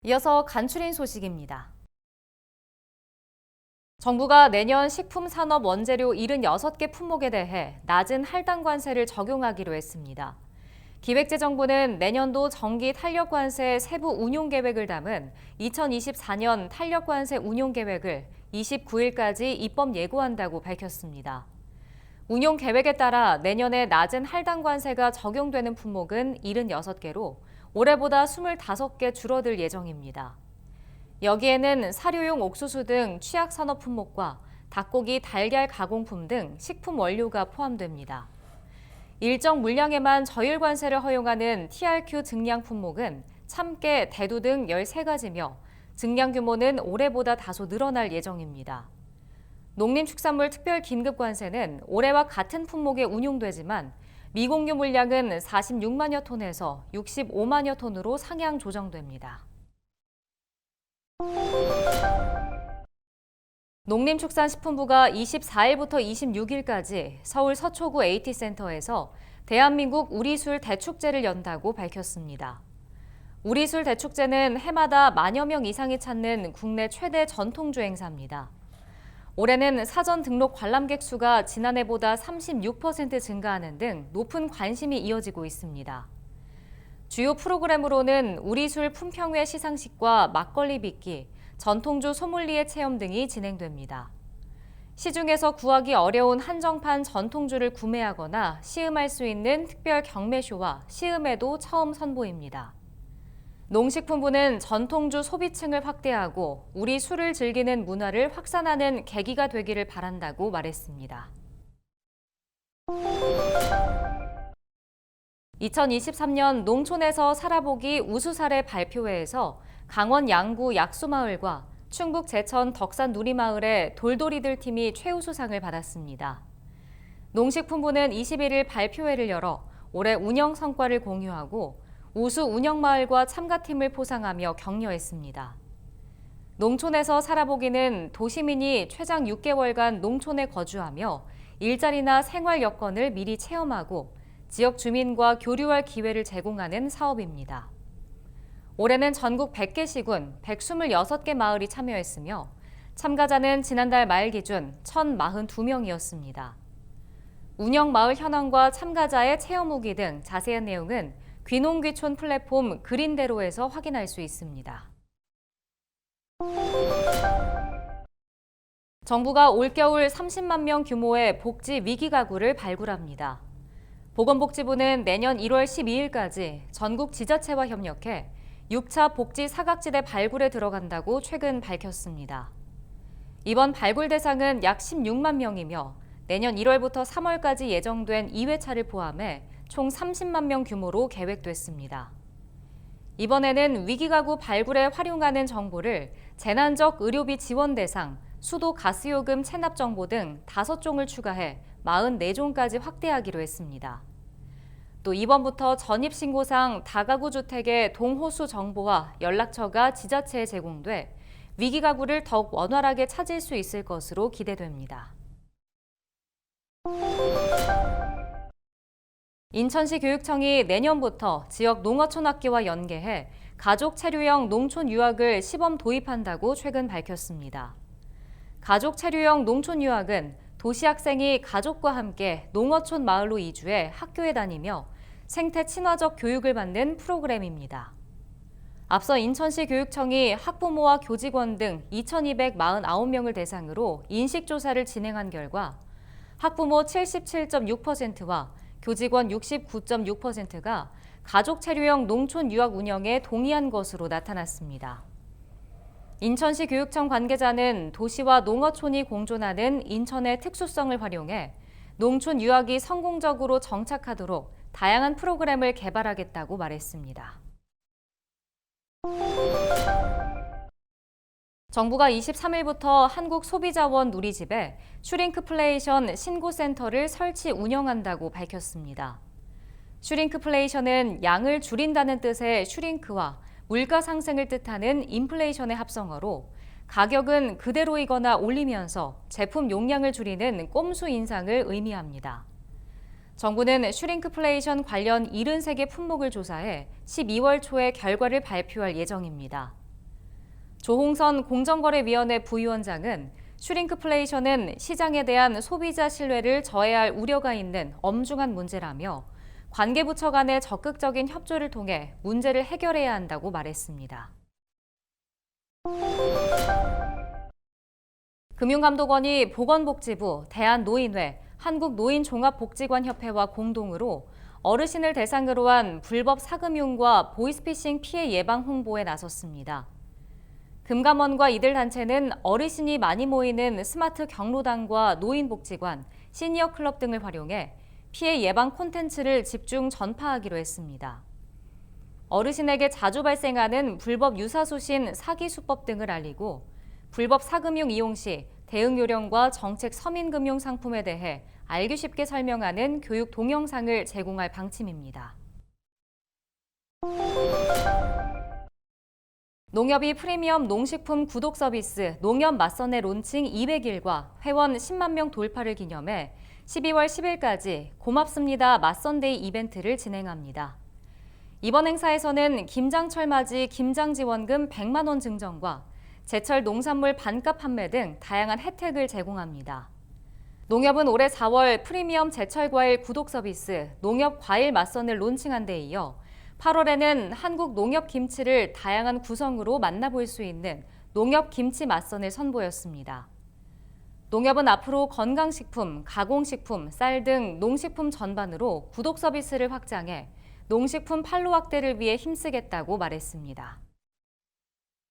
이어서 간추린 소식입니다. 정부가 내년 식품산업 원재료 76개 품목에 대해 낮은 할당 관세를 적용하기로 했습니다. 기획재정부는 내년도 정기 탄력관세 세부 운용 계획을 담은 2024년 탄력관세 운용 계획을 29일까지 입법 예고한다고 밝혔습니다. 운용 계획에 따라 내년에 낮은 할당 관세가 적용되는 품목은 76개로 올해보다 25개 줄어들 예정입니다. 여기에는 사료용 옥수수 등 취약산업 품목과 닭고기, 달걀 가공품 등 식품 원료가 포함됩니다. 일정 물량에만 저율 관세를 허용하는 TRQ 증량 품목은 참깨, 대두 등 13가지며 증량 규모는 올해보다 다소 늘어날 예정입니다. 농림축산물 특별 긴급 관세는 올해와 같은 품목에 운용되지만 미공유 물량은 46만여 톤에서 65만여 톤으로 상향 조정됩니다. 농림축산식품부가 24일부터 26일까지 서울 서초구 AT센터에서 대한민국 우리술 대축제를 연다고 밝혔습니다. 우리술 대축제는 해마다 만여 명 이상이 찾는 국내 최대 전통주 행사입니다. 올해는 사전 등록 관람객 수가 지난해보다 36% 증가하는 등 높은 관심이 이어지고 있습니다. 주요 프로그램으로는 우리술 품평회 시상식과 막걸리 빚기, 전통주 소믈리에 체험 등이 진행됩니다. 시중에서 구하기 어려운 한정판 전통주를 구매하거나 시음할 수 있는 특별 경매쇼와 시음회도 처음 선보입니다. 농식품부는 전통주 소비층을 확대하고 우리 술을 즐기는 문화를 확산하는 계기가 되기를 바란다고 말했습니다. 2023년 농촌에서 살아보기 우수사례 발표회에서 강원 양구 약수마을과 충북 제천 덕산 누리마을의 돌돌이들 팀이 최우수상을 받았습니다. 농식품부는 21일 발표회를 열어 올해 운영 성과를 공유하고 우수 운영마을과 참가팀을 포상하며 격려했습니다. 농촌에서 살아보기는 도시민이 최장 6개월간 농촌에 거주하며 일자리나 생활 여건을 미리 체험하고 지역 주민과 교류할 기회를 제공하는 사업입니다. 올해는 전국 100개 시군 126개 마을이 참여했으며 참가자는 지난달 말 기준 1,042명이었습니다. 운영 마을 현황과 참가자의 체험 후기 등 자세한 내용은 귀농귀촌 플랫폼 그린대로에서 확인할 수 있습니다. 정부가 올겨울 30만 명 규모의 복지 위기 가구를 발굴합니다. 보건복지부는 내년 1월 12일까지 전국 지자체와 협력해 6차 복지 사각지대 발굴에 들어간다고 최근 밝혔습니다. 이번 발굴 대상은 약 16만 명이며 내년 1월부터 3월까지 예정된 2회차를 포함해 총 30만 명 규모로 계획됐습니다. 이번에는 위기가구 발굴에 활용하는 정보를 재난적 의료비 지원 대상, 수도 가스요금 체납 정보 등 5종을 추가해 44종까지 확대하기로 했습니다. 또 이번부터 전입신고상 다가구 주택의 동호수 정보와 연락처가 지자체에 제공돼 위기가구를 더욱 원활하게 찾을 수 있을 것으로 기대됩니다. 인천시 교육청이 내년부터 지역 농어촌 학교와 연계해 가족 체류형 농촌 유학을 시범 도입한다고 최근 밝혔습니다. 가족 체류형 농촌 유학은 도시 학생이 가족과 함께 농어촌 마을로 이주해 학교에 다니며 생태 친화적 교육을 받는 프로그램입니다. 앞서 인천시 교육청이 학부모와 교직원 등 2,249명을 대상으로 인식조사를 진행한 결과 학부모 77.6%와 교직원 69.6%가 가족 체류형 농촌 유학 운영에 동의한 것으로 나타났습니다. 인천시 교육청 관계자는 도시와 농어촌이 공존하는 인천의 특수성을 활용해 농촌 유학이 성공적으로 정착하도록 다양한 프로그램을 개발하겠다고 말했습니다. 정부가 23일부터 한국소비자원 누리집에 슈링크플레이션 신고센터를 설치 운영한다고 밝혔습니다. 슈링크플레이션은 양을 줄인다는 뜻의 슈링크와 물가 상승을 뜻하는 인플레이션의 합성어로 가격은 그대로이거나 올리면서 제품 용량을 줄이는 꼼수 인상을 의미합니다. 정부는 슈링크플레이션 관련 73개 품목을 조사해 12월 초에 결과를 발표할 예정입니다. 조홍선 공정거래위원회 부위원장은 슈링크플레이션은 시장에 대한 소비자 신뢰를 저해할 우려가 있는 엄중한 문제라며 관계부처 간의 적극적인 협조를 통해 문제를 해결해야 한다고 말했습니다. 금융감독원이 보건복지부, 대한노인회, 한국노인종합복지관협회와 공동으로 어르신을 대상으로 한 불법 사금융과 보이스피싱 피해 예방 홍보에 나섰습니다. 금감원과 이들 단체는 어르신이 많이 모이는 스마트 경로당과 노인복지관, 시니어클럽 등을 활용해 피해 예방 콘텐츠를 집중 전파하기로 했습니다. 어르신에게 자주 발생하는 불법 유사수신 사기 수법 등을 알리고 불법 사금융 이용 시 대응 요령과 정책 서민금융 상품에 대해 알기 쉽게 설명하는 교육 동영상을 제공할 방침입니다. 농협이 프리미엄 농식품 구독 서비스 농협 맞선의 론칭 200일과 회원 10만 명 돌파를 기념해 12월 10일까지 고맙습니다 맞선데이 이벤트를 진행합니다. 이번 행사에서는 김장철 맞이 김장지원금 100만 원 증정과 제철 농산물 반값 판매 등 다양한 혜택을 제공합니다. 농협은 올해 4월 프리미엄 제철 과일 구독 서비스 농협 과일 맞선을 론칭한 데 이어 8월에는 한국 농협 김치를 다양한 구성으로 만나볼 수 있는 농협 김치 맞선을 선보였습니다. 농협은 앞으로 건강식품, 가공식품, 쌀 등 농식품 전반으로 구독 서비스를 확장해 농식품 판로 확대를 위해 힘쓰겠다고 말했습니다.